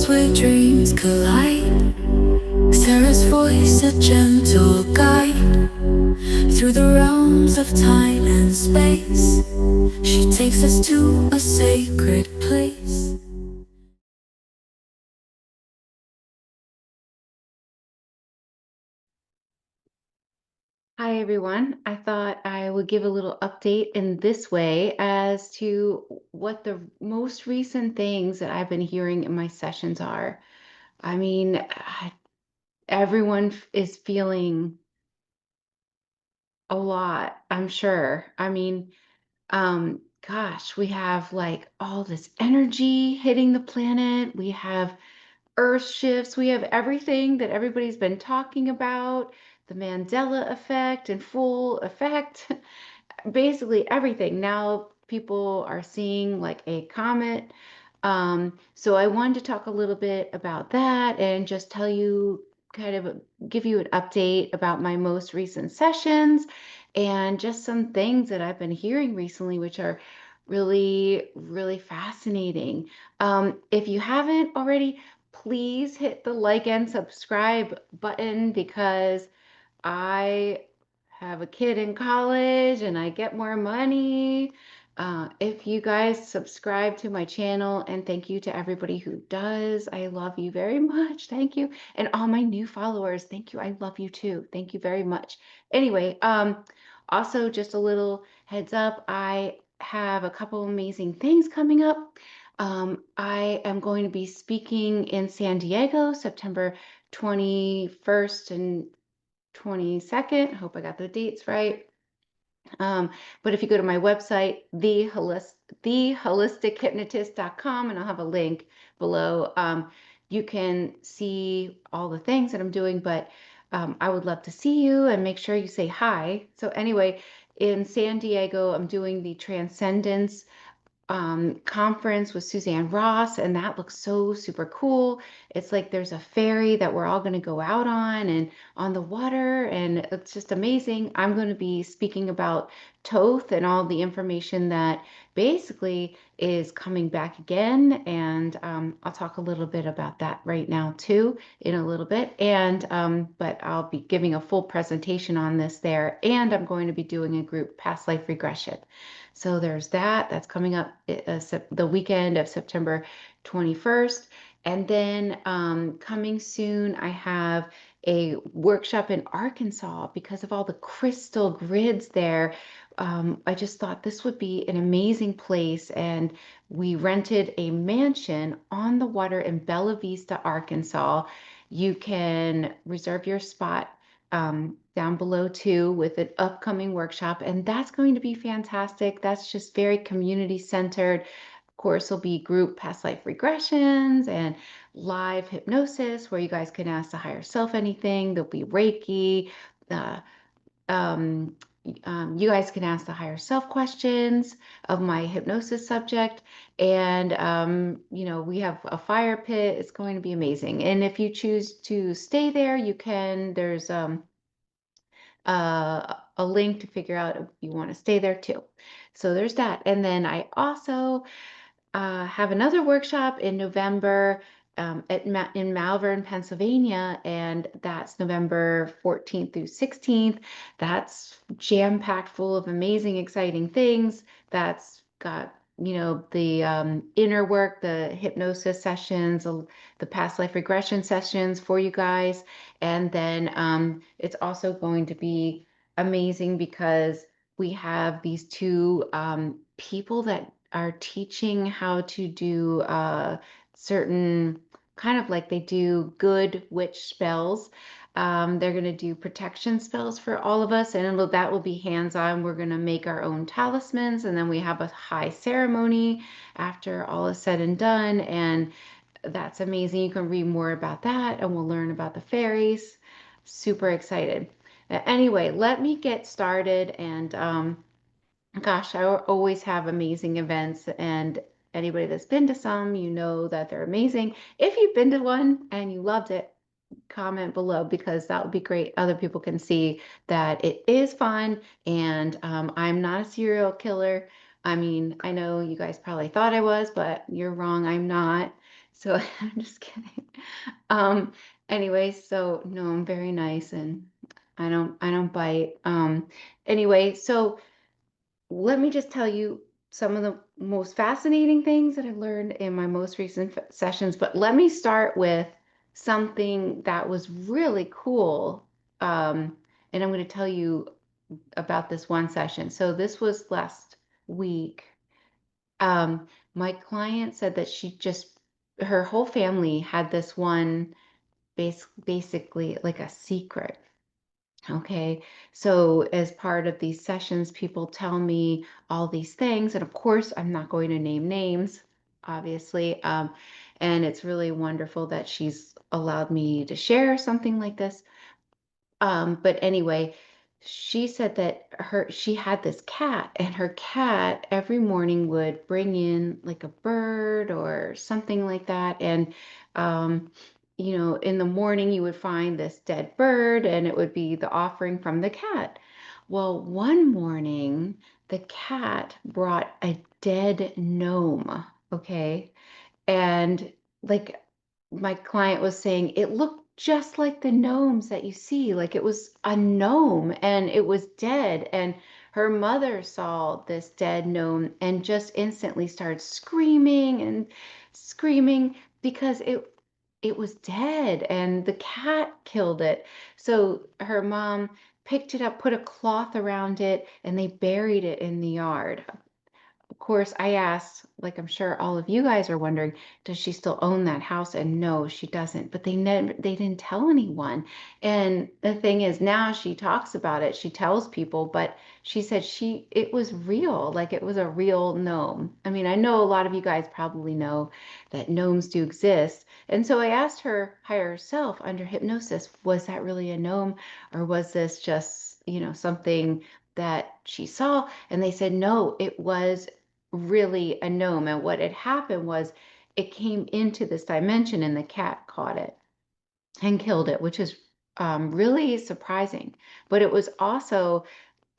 worlds where dreams collide. Sarah's voice, a gentle guide through the realms of time and space. She takes us to a sacred place. Hi, everyone. I thought I would give a little update in this way as to what the most recent things that I've been hearing in my sessions are. I mean, everyone is feeling a lot, I'm sure. I mean, gosh, we have like all this energy hitting the planet. We have Earth shifts. We have everything that everybody's been talking about, the Mandela effect in full effect. Basically everything. Now people are seeing like a comet. So I wanted to talk a little bit about that and just tell you, kind of give you an update about my most recent sessions and just some things that I've been hearing recently, which are really, really fascinating. If you haven't already, please hit the like and subscribe button because I have a kid in college and I get more money. If you guys subscribe to my channel, and thank you to everybody who does. I love you very much. Thank you. And all my new followers, thank you. I love you too. Thank you very much. Anyway, also just a little heads up, I have a couple amazing things coming up. I am going to be speaking in San Diego, September 21st and 22nd. I hope I got the dates right. But if you go to my website, theholistichehypnotist.com, and I'll have a link below, you can see all the things that I'm doing, but I would love to see you and make sure you say hi. So anyway, in San Diego, I'm doing the Transcendence conference with Suzanne Ross, and that looks so super cool. It's like there's a ferry that we're all going to go out on and on the water, and it's just amazing. I'm going to be speaking about Toth and all the information that basically is coming back again, and I'll talk a little bit about that right now too in a little bit. And but I'll be giving a full presentation on this there, and I'm going to be doing a group past life regression. So there's that. That's coming up the weekend of September 21st. And then coming soon, I have a workshop in Arkansas because of all the crystal grids there. I just thought this would be an amazing place. And we rented a mansion on the water in Bella Vista, Arkansas. You can reserve your spot down below too with an upcoming workshop, and that's going to be fantastic. That's just very community centered. Of course, there'll be group past life regressions and live hypnosis where you guys can ask the higher self anything. There'll be Reiki. Uh, um, you guys can ask the higher self questions of my hypnosis subject. And, we have a fire pit. It's going to be amazing. And if you choose to stay there, you can, there's a link to figure out if you want to stay there too. So there's that. And then I also have another workshop in November in Malvern, Pennsylvania, and that's November 14th through 16th. That's jam-packed full of amazing, exciting things. That's got, the inner work, the hypnosis sessions, the past life regression sessions for you guys. And then it's also going to be amazing because we have these two people that are teaching how to do certain kind of like they do good witch spells. They're going to do protection spells for all of us, and that will be hands-on. We're going to make our own talismans, and then we have a high ceremony after all is said and done, and that's amazing. You can read more about that, and we'll learn about the fairies. Super excited. Anyway, let me get started, and gosh, I always have amazing events, and anybody that's been to some, you know that they're amazing. If you've been to one and you loved it, comment below because that would be great. Other people can see that it is fun, and I'm not a serial killer. I mean, I know you guys probably thought I was, but you're wrong. I'm not. So I'm just kidding. Um, anyway, so no, I'm very nice and I don't bite. Anyway, so let me just tell you some of the most fascinating things that I've learned in my most recent sessions, but let me start with something that was really cool. And I'm going to tell you about this one session. So this was last week. My client said that her whole family had this one basically like a secret. Okay, so as part of these sessions, people tell me all these things, and of course, I'm not going to name names, obviously. And it's really wonderful that she's allowed me to share something like this. But anyway, she said that she had this cat, and her cat every morning would bring in like a bird or something like that. And in the morning you would find this dead bird, and it would be the offering from the cat. Well, one morning the cat brought a dead gnome, okay? And like my client was saying, it looked just like the gnomes that you see. Like it was a gnome and it was dead. And her mother saw this dead gnome and just instantly started screaming and screaming because it was dead and the cat killed it. So her mom picked it up, put a cloth around it, and they buried it in the yard. Of course, I asked, like I'm sure all of you guys are wondering, does she still own that house? And no, she doesn't. But they didn't tell anyone. And the thing is, now she talks about it. She tells people, but she said it was real, like it was a real gnome. I mean, I know a lot of you guys probably know that gnomes do exist. And so I asked her higher self under hypnosis, was that really a gnome, or was this just, something that she saw? And they said, no, it was really a gnome. And what had happened was it came into this dimension and the cat caught it and killed it, which is really surprising. But it was also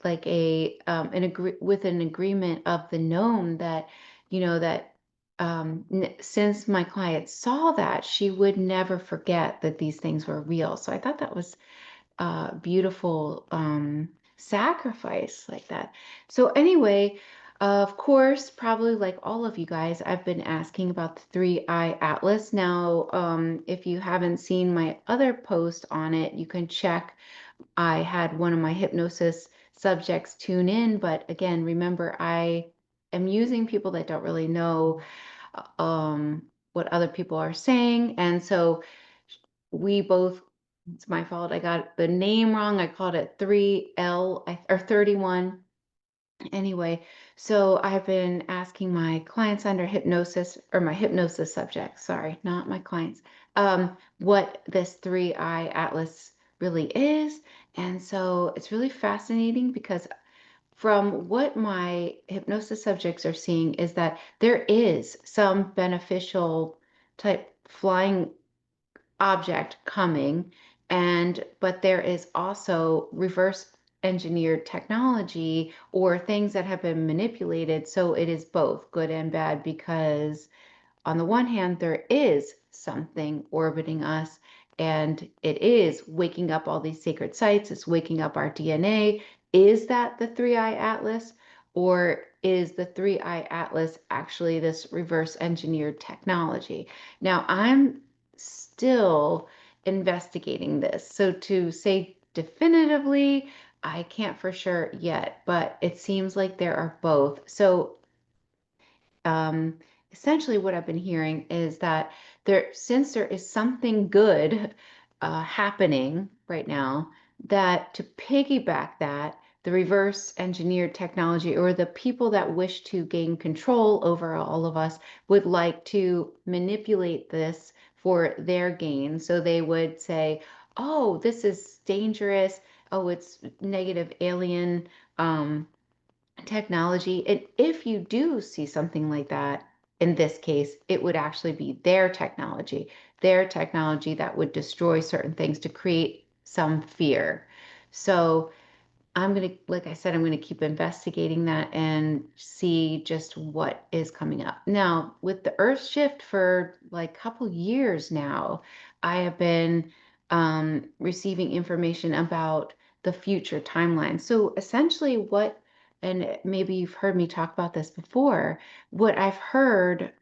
like with an agreement of the gnome that, that since my client saw that, she would never forget that these things were real. So I thought that was beautiful sacrifice like that. So anyway, of course, probably like all of you guys, I've been asking about the 3-eye atlas. Now, if you haven't seen my other post on it, you can check. I had one of my hypnosis subjects tune in, but again, remember, I am using people that don't really know what other people are saying. And so we both, it's my fault. I got the name wrong. I called it 3L or 31. Anyway, so I've been asking my clients under hypnosis, or my hypnosis subjects, sorry, not my clients, what this 3-eye atlas really is. And so it's really fascinating because from what my hypnosis subjects are seeing is that there is some beneficial type flying object coming, and but there is also reverse engineered technology or things that have been manipulated, so it is both good and bad, because on the one hand, there is something orbiting us and it is waking up all these sacred sites, it's waking up our DNA. Is that the 3-eye atlas, or is the 3-eye atlas actually this reverse engineered technology? Now, I'm still investigating this. So to say definitively, I can't for sure yet, but it seems like there are both. So um, essentially what I've been hearing is that since there is something good happening right now, that to piggyback that, the reverse engineered technology, or the people that wish to gain control over all of us, would like to manipulate this for their gain. So they would say, oh, this is dangerous. Oh, it's negative alien. Technology. And if you do see something like that, in this case, it would actually be their technology that would destroy certain things to create some fear. So I'm going to, like I said, I'm going to keep investigating that and see just what is coming up. Now, with the Earth shift for like a couple years now, I have been receiving information about the future timeline. So essentially, and maybe you've heard me talk about this before, what I've heard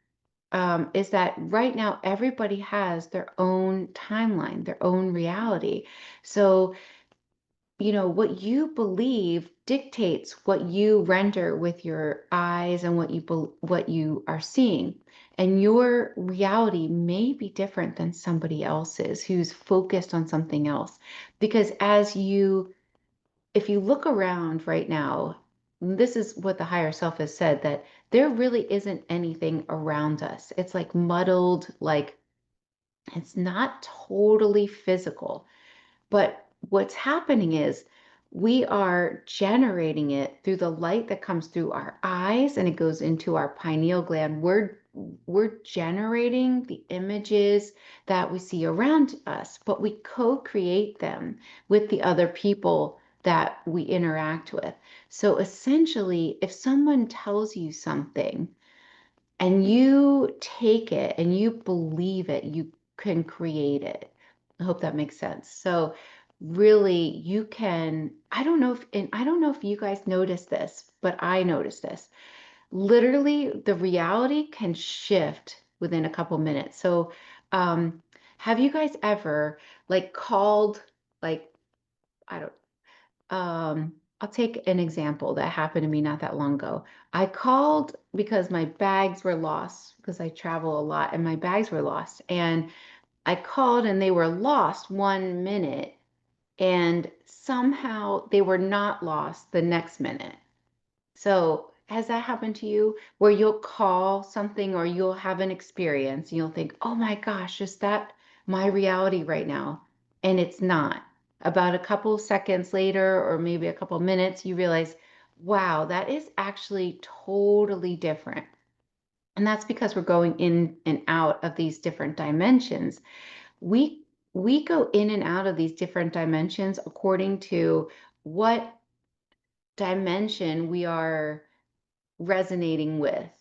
is that right now everybody has their own timeline, their own reality. So what you believe dictates what you render with your eyes and what you are seeing. And your reality may be different than somebody else's who's focused on something else. Because if you look around right now, this is what the higher self has said, that there really isn't anything around us. It's like muddled, like it's not totally physical. But what's happening is we are generating it through the light that comes through our eyes and it goes into our pineal gland. We're generating the images that we see around us, but we co-create them with the other people that we interact with. So essentially, if someone tells you something and you take it and you believe it, you can create it. I hope that makes sense. So really you can, I don't know if you guys notice this, but I noticed this. Literally the reality can shift within a couple minutes. So have you guys ever like called like I don't I'll take an example that happened to me not that long ago. I called because my bags were lost because I travel a lot and my bags were lost. And I called and they were lost 1 minute and somehow they were not lost the next minute. So has that happened to you where you'll call something or you'll have an experience and you'll think, oh my gosh, is that my reality right now? And it's not. About a couple seconds later, or maybe a couple minutes, you realize, wow, that is actually totally different. And that's because we're going in and out of these different dimensions. We we go in and out of these different dimensions according to what dimension we are resonating with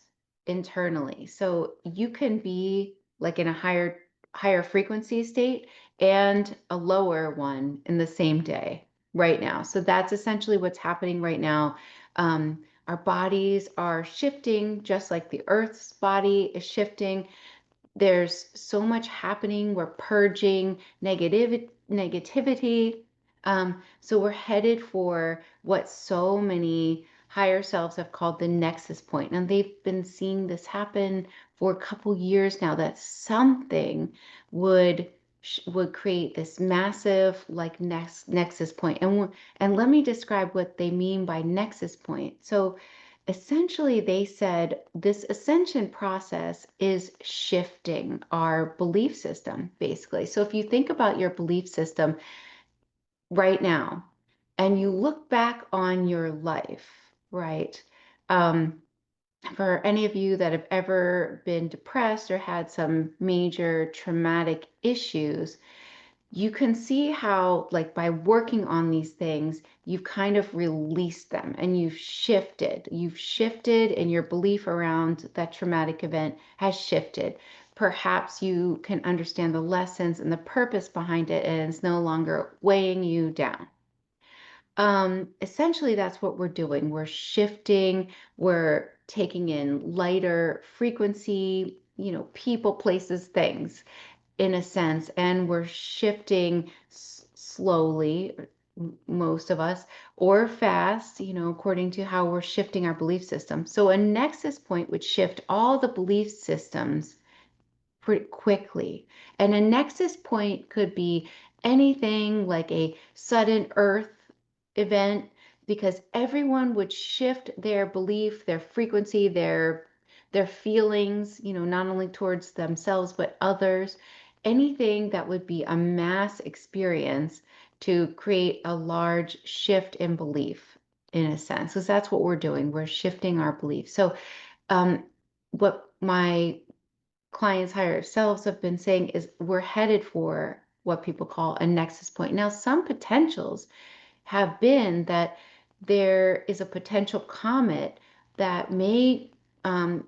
internally. So you can be like in a higher frequency state and a lower one in the same day right now. So that's essentially what's happening right now. Our bodies are shifting just like the Earth's body is shifting. There's so much happening. We're purging negativity. So we're headed for what so many higher selves have called the nexus point. And they've been seeing this happen for a couple years now, that something would would create this massive like nexus point. And let me describe what they mean by nexus point. So essentially, they said this ascension process is shifting our belief system, basically. So if you think about your belief system right now and you look back on your life, right? Um, for any of you that have ever been depressed or had some major traumatic issues, you can see how, like, by working on these things, you've kind of released them and you've shifted. You've shifted, and your belief around that traumatic event has shifted. Perhaps you can understand the lessons and the purpose behind it, and it's no longer weighing you down. Essentially, that's what we're doing. We're shifting, we're taking in lighter frequency, people, places, things in a sense, and we're shifting slowly, most of us, or fast, according to how we're shifting our belief system. So a nexus point would shift all the belief systems pretty quickly. And a nexus point could be anything like a sudden earth event, because everyone would shift their belief, their frequency, their feelings, not only towards themselves but others. Anything that would be a mass experience to create a large shift in belief, in a sense, because that's what we're doing. We're shifting our belief. So what my clients' higher selves have been saying is we're headed for what people call a nexus point. Now, some potentials have been that there is a potential comet that um,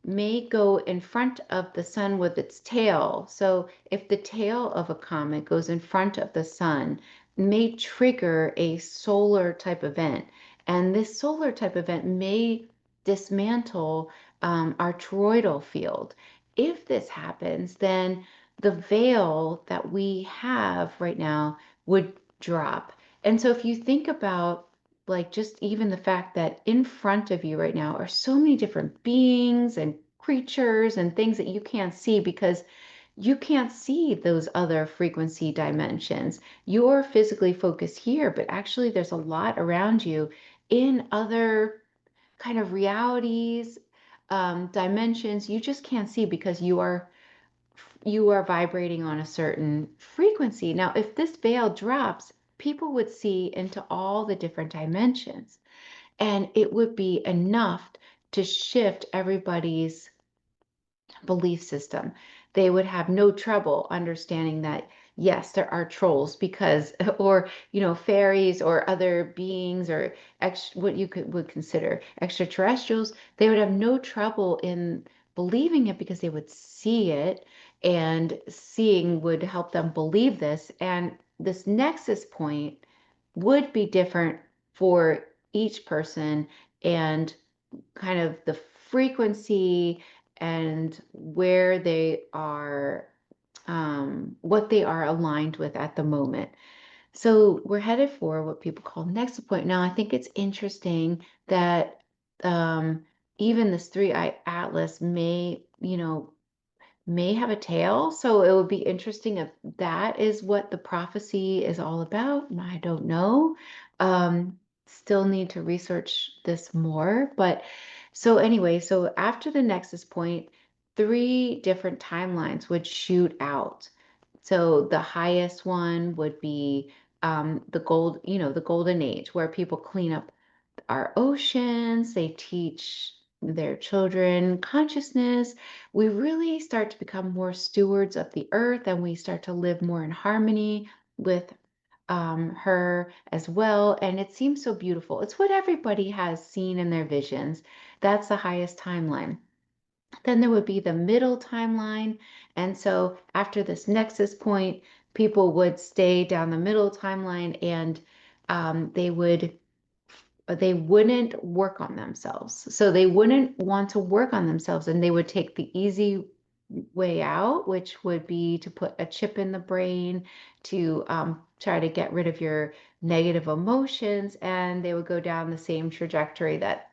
may go in front of the sun with its tail. So if the tail of a comet goes in front of the sun, may trigger a solar type event. And this solar type event may dismantle our toroidal field. If this happens, then the veil that we have right now would drop. And so if you think about like just even the fact that in front of you right now are so many different beings and creatures and things that you can't see because you can't see those other frequency dimensions. You're physically focused here, but actually there's a lot around you in other kind of realities, dimensions you just can't see because you are vibrating on a certain frequency. Now, if this veil drops, people would see into all the different dimensions, and it would be enough to shift everybody's belief system. They would have no trouble understanding that, yes, there are trolls because, or, fairies or other beings or what you would consider extraterrestrials. They would have no trouble in believing it because they would see it, and seeing would help them believe this. And this nexus point would be different for each person, and kind of the frequency and where they are, what they are aligned with at the moment. So we're headed for what people call nexus point. Now, I think it's interesting that even this three-eye atlas may have a tail. So it would be interesting if that is what the prophecy is all about. I don't know. Still need to research this more. But so anyway, so after the nexus point, three different timelines would shoot out. So the highest one would be the golden age, where people clean up our oceans, they teach their children consciousness. We really start to become more stewards of the earth, and we start to live more in harmony with her as well. And it seems so beautiful. It's what everybody has seen in their visions. That's the highest timeline. Then there would be the middle timeline. And so after this nexus point, people would stay down the middle timeline, and they wouldn't work on themselves. So they wouldn't want to work on themselves, and they would take the easy way out, which would be to put a chip in the brain to try to get rid of your negative emotions. And they would go down the same trajectory that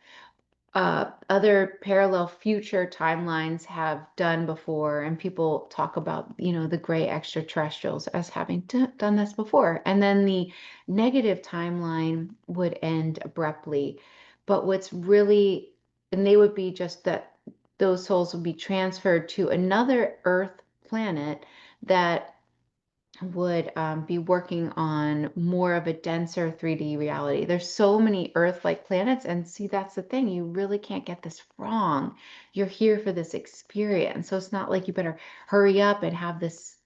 other parallel future timelines have done before, and people talk about, the gray extraterrestrials as having done this before. And then the negative timeline would end abruptly. But what's really, and they would be just that those souls would be transferred to another Earth planet that would be working on more of a denser 3D reality. There's so many Earth-like planets, and see, that's the thing. You really can't get this wrong. You're here for this experience. So it's not like you better hurry up and have this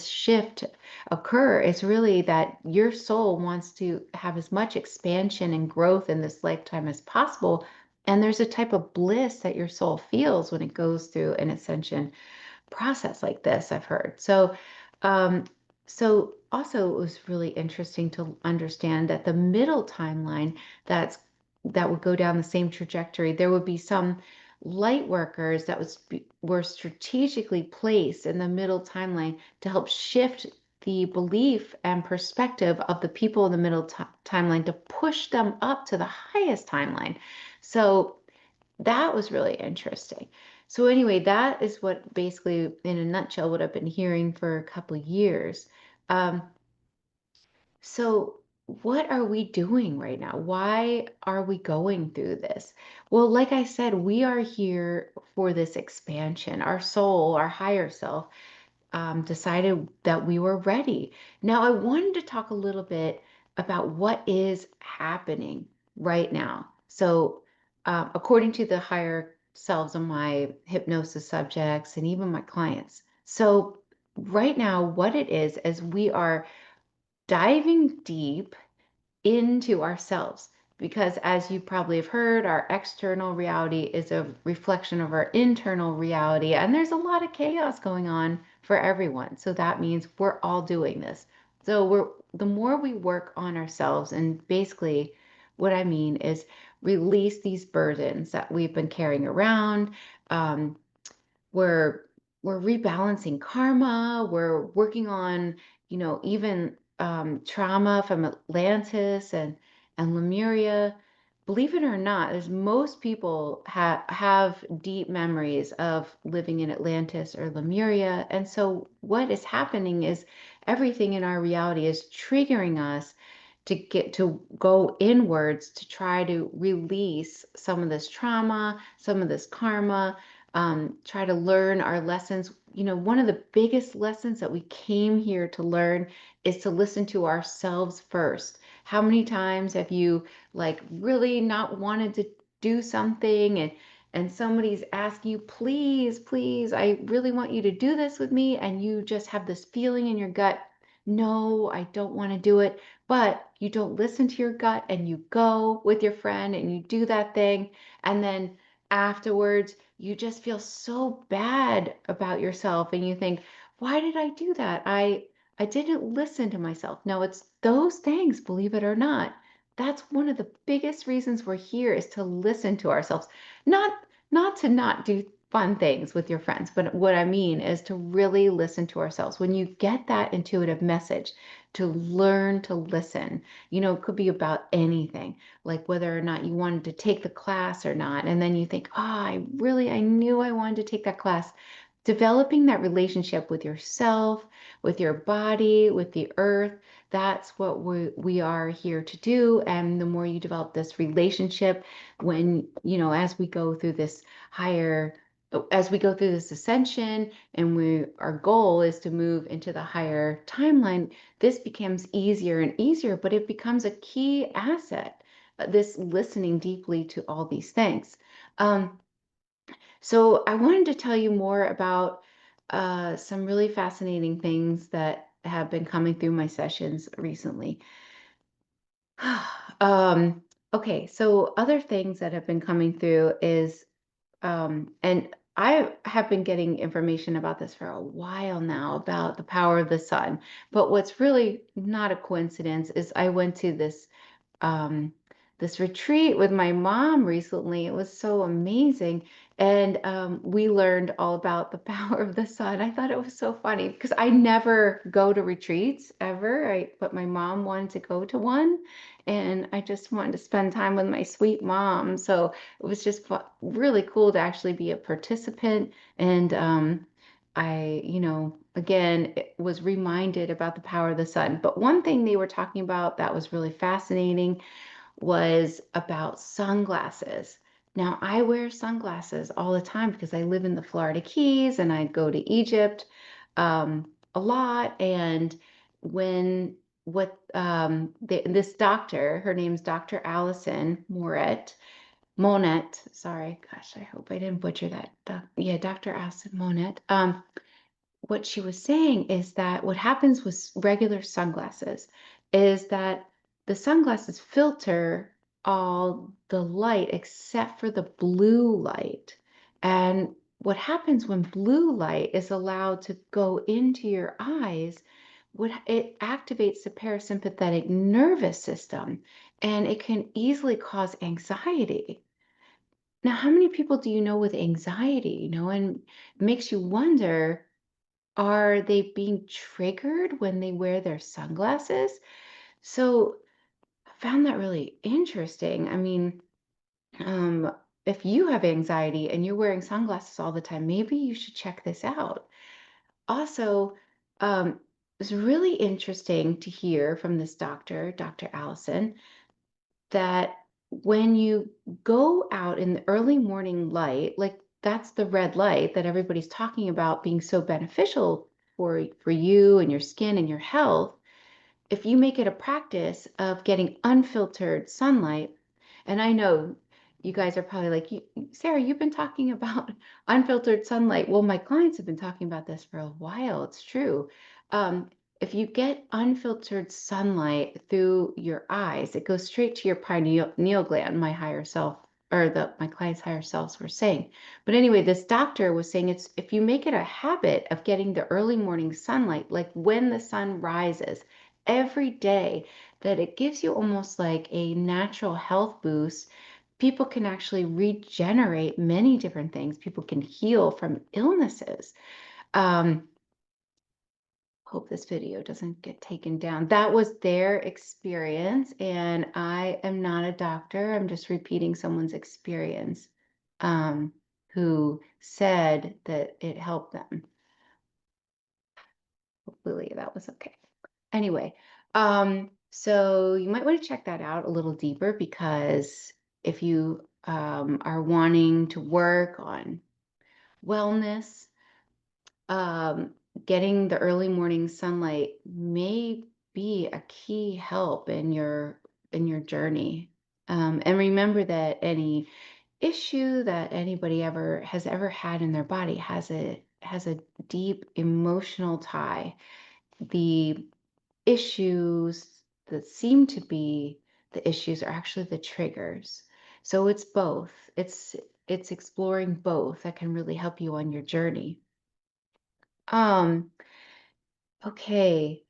shift occur. It's really that your soul wants to have as much expansion and growth in this lifetime as possible. And there's a type of bliss that your soul feels when it goes through an ascension process like this, I've heard. Um, so also it was really interesting to understand that the middle timeline that would go down the same trajectory, there would be some light workers that were strategically placed in the middle timeline to help shift the belief and perspective of the people in the middle timeline to push them up to the highest timeline. So that was really interesting. So anyway, that is what basically, in a nutshell, what I've been hearing for a couple of years. Um, so what are we doing right now? Why are we going through this? Well, like I said, we are here for this expansion. Our soul, our higher self, decided that we were ready. Now, I wanted to talk a little bit about what is happening right now. So, according to the higher selves of my hypnosis subjects and even my clients. So, right now, what it is we are diving deep into ourselves. Because as you probably have heard, our external reality is a reflection of our internal reality. And there's a lot of chaos going on for everyone. So that means we're all doing this. So the more we work on ourselves, and basically what I mean is release these burdens that we've been carrying around. Um, we're we're rebalancing karma, we're working on, even trauma from Atlantis and Lemuria. Believe it or not, as most people have deep memories of living in Atlantis or Lemuria. And so what is happening is everything in our reality is triggering us to get to go inwards to try to release some of this trauma, some of this karma, try to learn our lessons. One of the biggest lessons that we came here to learn is to listen to ourselves first. How many times have you like really not wanted to do something, and somebody's asking you, please, please, I really want you to do this with me, and you just have this feeling in your gut, no, I don't want to do it, but you don't listen to your gut and you go with your friend and you do that thing, and then afterwards you just feel so bad about yourself and you think, why did I do that? I didn't listen to myself. No, it's those things, believe it or not. That's one of the biggest reasons we're here, is to listen to ourselves. Not to not do fun things with your friends, but what I mean is to really listen to ourselves. When you get that intuitive message, to learn to listen, it could be about anything, like whether or not you wanted to take the class or not. And then you think, oh, I knew I wanted to take that class. Developing that relationship with yourself, with your body, with the earth, that's what we are here to do. And the more you develop this relationship, when, as we go through this higher, as we go through this ascension, and our goal is to move into the higher timeline, this becomes easier and easier, but it becomes a key asset, this listening deeply to all these things. So I wanted to tell you more about some really fascinating things that have been coming through my sessions recently. um, okay, so other things that have been coming through is, and I have been getting information about this for a while now, about the power of the sun. But what's really not a coincidence is I went to um, this retreat with my mom recently. It was so amazing. And we learned all about the power of the sun. I thought it was so funny because I never go to retreats ever. But my mom wanted to go to one. And I just wanted to spend time with my sweet mom. So it was just really cool to actually be a participant. And again, was reminded about the power of the sun. But one thing they were talking about that was really fascinating was about sunglasses. Now, I wear sunglasses all the time because I live in the Florida Keys and I go to Egypt a lot. And when this doctor, her name's Dr. Allison Monet, sorry, gosh, I hope I didn't butcher that. Yeah, Dr. Allison Monet. What she was saying is that what happens with regular sunglasses is that the sunglasses filter all the light except for the blue light. And what happens when blue light is allowed to go into your eyes, it activates the parasympathetic nervous system, and it can easily cause anxiety. Now, how many people do you know with anxiety, and it makes you wonder, are they being triggered when they wear their sunglasses? So I found that really interesting. I mean, um, if you have anxiety and you're wearing sunglasses all the time, maybe you should check this out. Also, it's really interesting to hear from this doctor, Dr. Allison, that when you go out in the early morning light, like that's the red light that everybody's talking about being so beneficial for you and your skin and your health, if you make it a practice of getting unfiltered sunlight, and I know you guys are probably like, Sarah, you've been talking about unfiltered sunlight. Well, my clients have been talking about this for a while. It's true. Um, if you get unfiltered sunlight through your eyes, it goes straight to your pineal gland, my higher self, or my client's higher selves were saying. But anyway, this doctor was saying it's if you make it a habit of getting the early morning sunlight, like when the sun rises every day, that it gives you almost like a natural health boost. People can actually regenerate many different things. People can heal from illnesses. Hope this video doesn't get taken down. That was their experience, and I am not a doctor. I'm just repeating someone's experience, who said that it helped them. Hopefully that was okay. Anyway, so you might want to check that out a little deeper, because if you are wanting to work on wellness, um, getting the early morning sunlight may be a key help in your journey. And remember that any issue that anybody has ever had in their body has a deep emotional tie. The issues that seem to be the issues are actually the triggers. So it's both. It's exploring both that can really help you on your journey. Um, okay.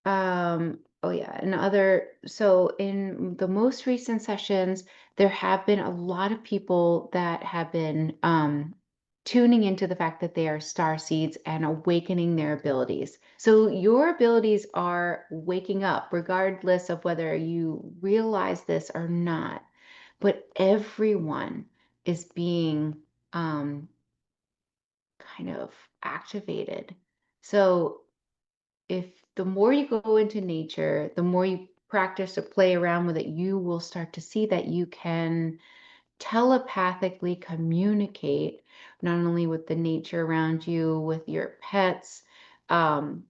Oh yeah, so in the most recent sessions, there have been a lot of people that have been tuning into the fact that they are star seeds and awakening their abilities. So your abilities are waking up, regardless of whether you realize this or not. But everyone is being kind of activated. So if the more you go into nature, the more you practice or play around with it, you will start to see that you can telepathically communicate not only with the nature around you, with your pets, um,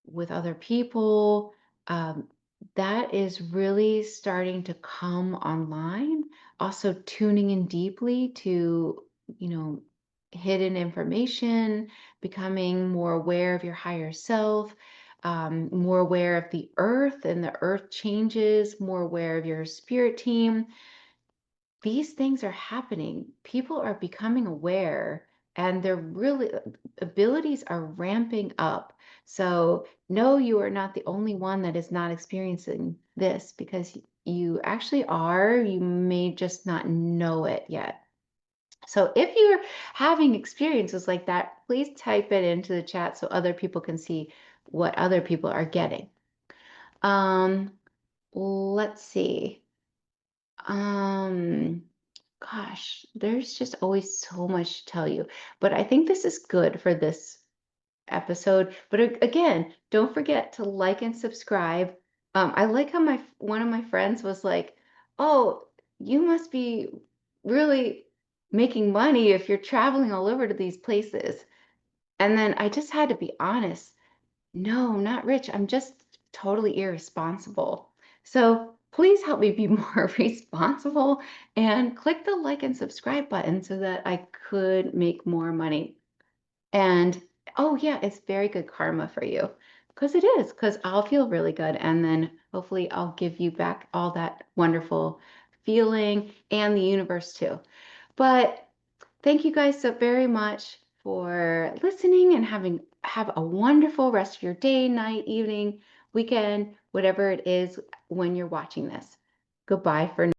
with other people. Um, that is really starting to come online. Also, tuning in deeply to, hidden information, becoming more aware of your higher self, more aware of the earth and the earth changes, more aware of your spirit team. These things are happening. People are becoming aware, and their really abilities are ramping up. So no, you are not the only one that is not experiencing this, because you actually are. You may just not know it yet. So if you're having experiences like that, please type it into the chat so other people can see what other people are getting. Let's see. Um, Gosh, there's just always so much to tell you, but I think this is good for this episode. But again, don't forget to like and subscribe. I like how one of my friends was like, "Oh, you must be really making money if you're traveling all over to these places." And then I just had to be honest. No, not rich. I'm just totally irresponsible. So please help me be more responsible and click the like and subscribe button so that I could make more money. And oh, yeah, it's very good karma for you, because it is, because I'll feel really good. And then hopefully I'll give you back all that wonderful feeling, and the universe too. But thank you guys so very much for listening, and have a wonderful rest of your day, night, evening, weekend, whatever it is when you're watching this. Goodbye for now.